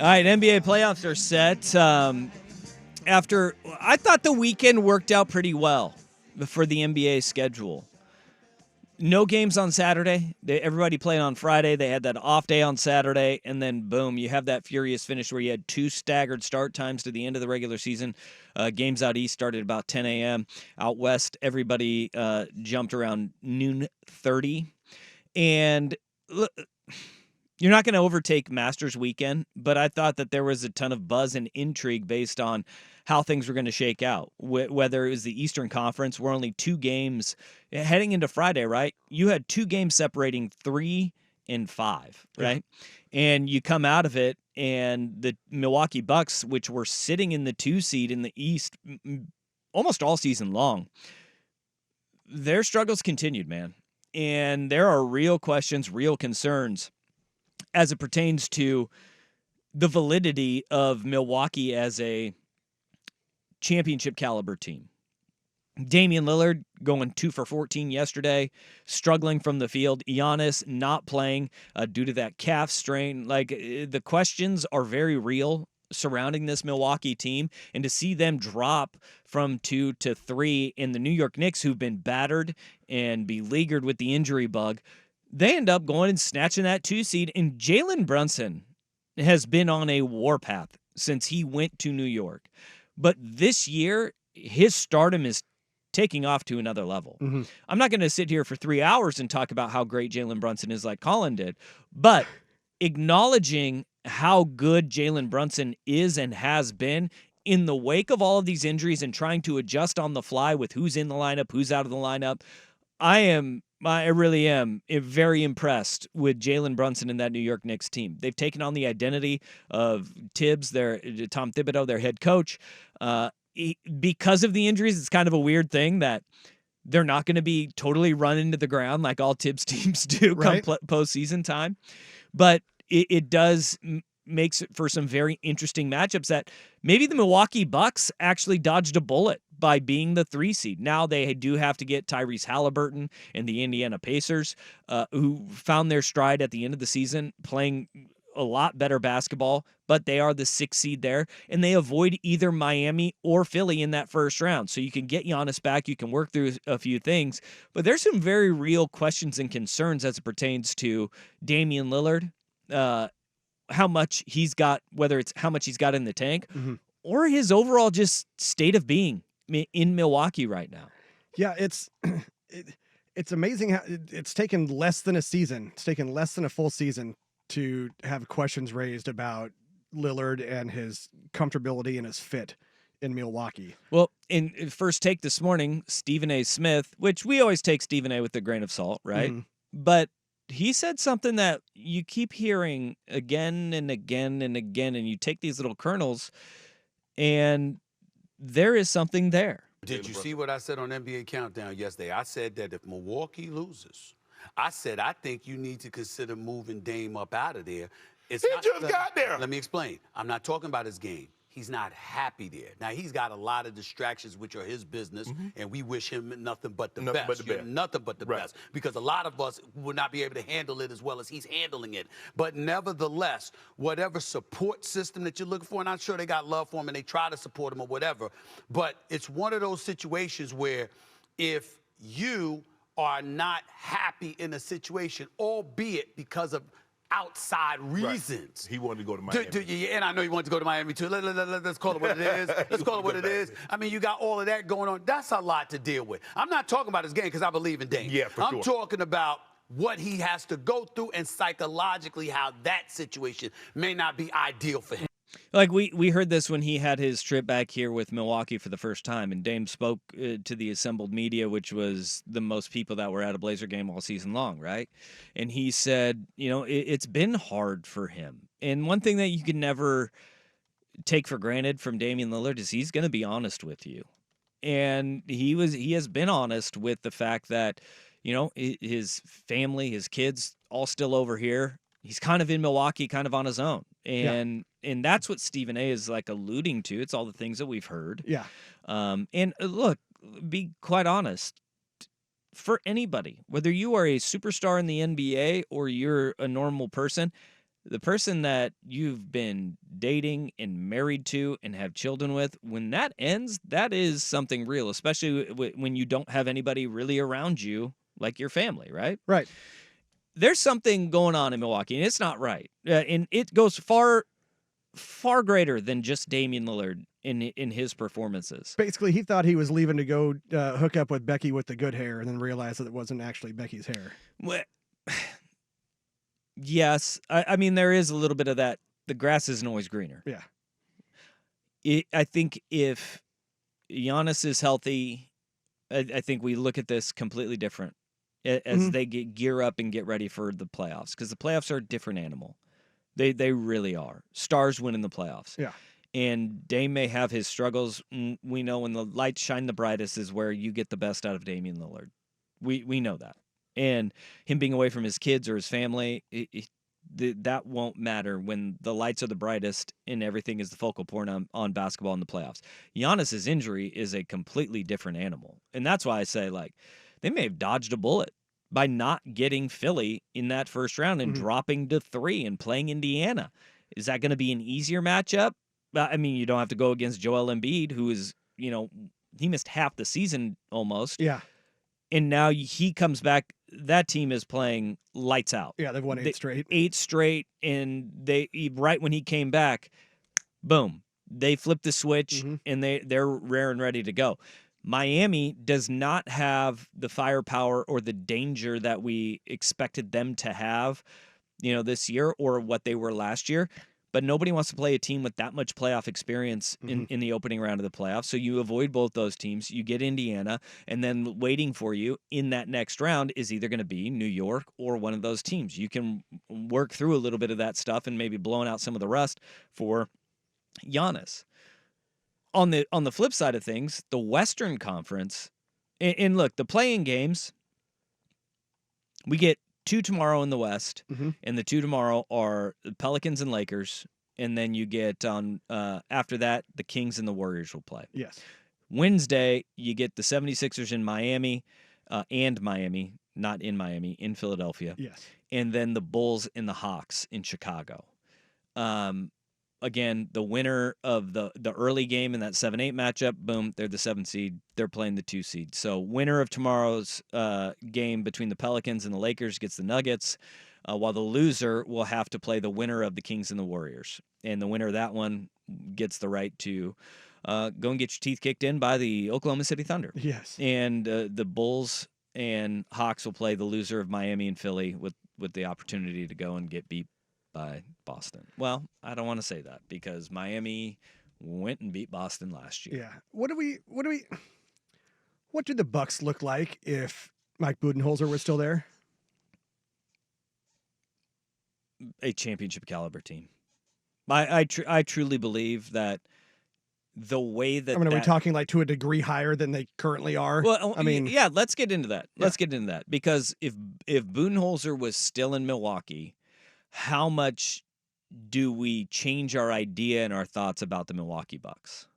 All right, NBA playoffs are set. After I thought the weekend worked out pretty well for the NBA schedule. No games on Saturday. Everybody played on Friday. They had that off day on Saturday, and then boom, you have that furious finish where you had two staggered start times to the end of the regular season. Games out east started about 10 a.m. Out west, everybody jumped around noon 30. And you're not going to overtake Masters weekend, but I thought that there was a ton of buzz and intrigue based on how things were going to shake out. Whether it was the Eastern Conference, we're only 2 games heading into Friday, right? You had 2 games separating 3 and 5, right? Yeah. And you come out of it, and the Milwaukee Bucks, which were sitting in the 2 seed in the East almost all season long, their struggles continued, man. And there are real questions, real concerns as it pertains to the validity of Milwaukee as a championship caliber team. Damian Lillard going 2 for 14 yesterday, struggling from the field. Giannis not playing due to that calf strain. The questions are very real surrounding this Milwaukee team, and to see them drop from 2 to 3 in the New York Knicks, who've been battered and beleaguered with the injury bug, they end up going and snatching that 2 seed. And Jalen Brunson has been on a warpath since he went to New York. But this year, his stardom is taking off to another level. Mm-hmm. I'm not going to sit here for 3 hours and talk about how great Jalen Brunson is like Colin did, but acknowledging how good Jalen Brunson is and has been in the wake of all of these injuries and trying to adjust on the fly with who's in the lineup, who's out of the lineup. I really am very impressed with Jalen Brunson and that New York Knicks team. They've taken on the identity of Tom Thibodeau, their head coach. Because of the injuries, it's kind of a weird thing that they're not going to be totally run into the ground like all Tibbs teams do come postseason time. But it does makes it for some very interesting matchups that maybe the Milwaukee Bucks actually dodged a bullet by being the 3 seed. Now they do have to get Tyrese Halliburton and the Indiana Pacers, who found their stride at the end of the season, playing a lot better basketball, but they are the 6 seed there, and they avoid either Miami or Philly in that first round. So you can get Giannis back, you can work through a few things, but there's some very real questions and concerns as it pertains to Damian Lillard, how much he's got, whether it's how much he's got in the tank, mm-hmm. or his overall just state of being in Milwaukee right now. Yeah, it's amazing how it's taken less than a season. It's taken less than a full season to have questions raised about Lillard and his comfortability and his fit in Milwaukee. Well, in First Take this morning, Stephen A. Smith, which we always take Stephen A. with a grain of salt, right? Mm. But he said something that you keep hearing again and again and again, and you take these little kernels, and there is something there. Did you see what I said on NBA Countdown yesterday? I said that if Milwaukee loses, I think you need to consider moving Dame up out of there. He just got there. Let me explain. I'm not talking about his game. He's not happy there. Now, he's got a lot of distractions, which are his business, mm-hmm. and we wish him nothing but the best. Nothing but the best. Because a lot of us would not be able to handle it as well as he's handling it. But nevertheless, whatever support system that you're looking for, and I'm sure they got love for him and they try to support him or whatever, but it's one of those situations where if you are not happy in a situation, albeit because of outside reasons. Right. He wanted to go to Miami. And I know he wanted to go to Miami too. Let's call it what it is. Let's call it what it is. I mean, you got all of that going on. That's a lot to deal with. I'm not talking about his game because I believe in Dame. Yeah, for sure. I'm talking about what he has to go through and psychologically how that situation may not be ideal for him. Like we heard this when he had his trip back here with Milwaukee for the first time, and Dame spoke to the assembled media, which was the most people that were at a Blazer game all season long, right? And he said, it's been hard for him. And one thing that you can never take for granted from Damian Lillard is he's going to be honest with you. And he has been honest with the fact that, his family, his kids, all still over here. He's kind of in Milwaukee, kind of on his own. And that's what Stephen A. is like alluding to. It's all the things that we've heard. Yeah. And look, be quite honest. For anybody, whether you are a superstar in the NBA or you're a normal person, The person that you've been dating and married to and have children with, when that ends, that is something real, especially when you don't have anybody really around you like your family, right? Right. There's something going on in Milwaukee, and it's not right. And it goes far, far greater than just Damian Lillard in his performances. Basically, he thought he was leaving to go hook up with Becky with the good hair, and then realized that it wasn't actually Becky's hair. Well, yes, I mean, there is a little bit of that. The grass isn't always greener. Yeah. I think if Giannis is healthy, I think we look at this completely different as they gear up and get ready for the playoffs, because the playoffs are a different animal. They really are. Stars win in the playoffs. Yeah. And Dame may have his struggles. We know when the lights shine the brightest is where you get the best out of Damian Lillard. We know that. And him being away from his kids or his family, that won't matter when the lights are the brightest and everything is the focal point on basketball in the playoffs. Giannis's injury is a completely different animal. And that's why I say, like, they may have dodged a bullet by not getting Philly in that first round and dropping to 3 and playing Indiana. Is that going to be an easier matchup? I mean, you don't have to go against Joel Embiid, who is, he missed half the season almost. Yeah. And now he comes back. That team is playing lights out. Yeah, they've won 8 straight. 8 straight, and right when he came back, boom, they flipped the switch, and they're rare and ready to go. Miami does not have the firepower or the danger that we expected them to have, this year or what they were last year. But nobody wants to play a team with that much playoff experience in the opening round of the playoffs. So you avoid both those teams. You get Indiana, and then waiting for you in that next round is either going to be New York or one of those teams. You can work through a little bit of that stuff and maybe blowing out some of the rust for Giannis. On the flip side of things, the Western Conference, and look, the play-in games, we get 2 tomorrow in the West, and the 2 tomorrow are the Pelicans and Lakers, and then you get on after that, the Kings and the Warriors will play. Yes. Wednesday, you get the 76ers in Miami, and Miami, not in Miami, in Philadelphia. Yes. And then the Bulls and the Hawks in Chicago. Again, the winner of the early game in that 7-8 matchup, boom, they're the 7 seed. They're playing the 2 seed. So winner of tomorrow's game between the Pelicans and the Lakers gets the Nuggets, while the loser will have to play the winner of the Kings and the Warriors. And the winner of that one gets the right to go and get your teeth kicked in by the Oklahoma City Thunder. Yes. And the Bulls and Hawks will play the loser of Miami and Philly with the opportunity to go and get beat by Boston. Well, I don't want to say that because Miami went and beat Boston last year. Yeah. What do the Bucks look like if Mike Budenholzer was still there? A championship caliber team. I truly believe that the way that are we talking like to a degree higher than they currently are? Well, I mean, yeah, let's get into that. Let's get into that because if Budenholzer was still in Milwaukee, how much do we change our idea and our thoughts about the Milwaukee Bucks?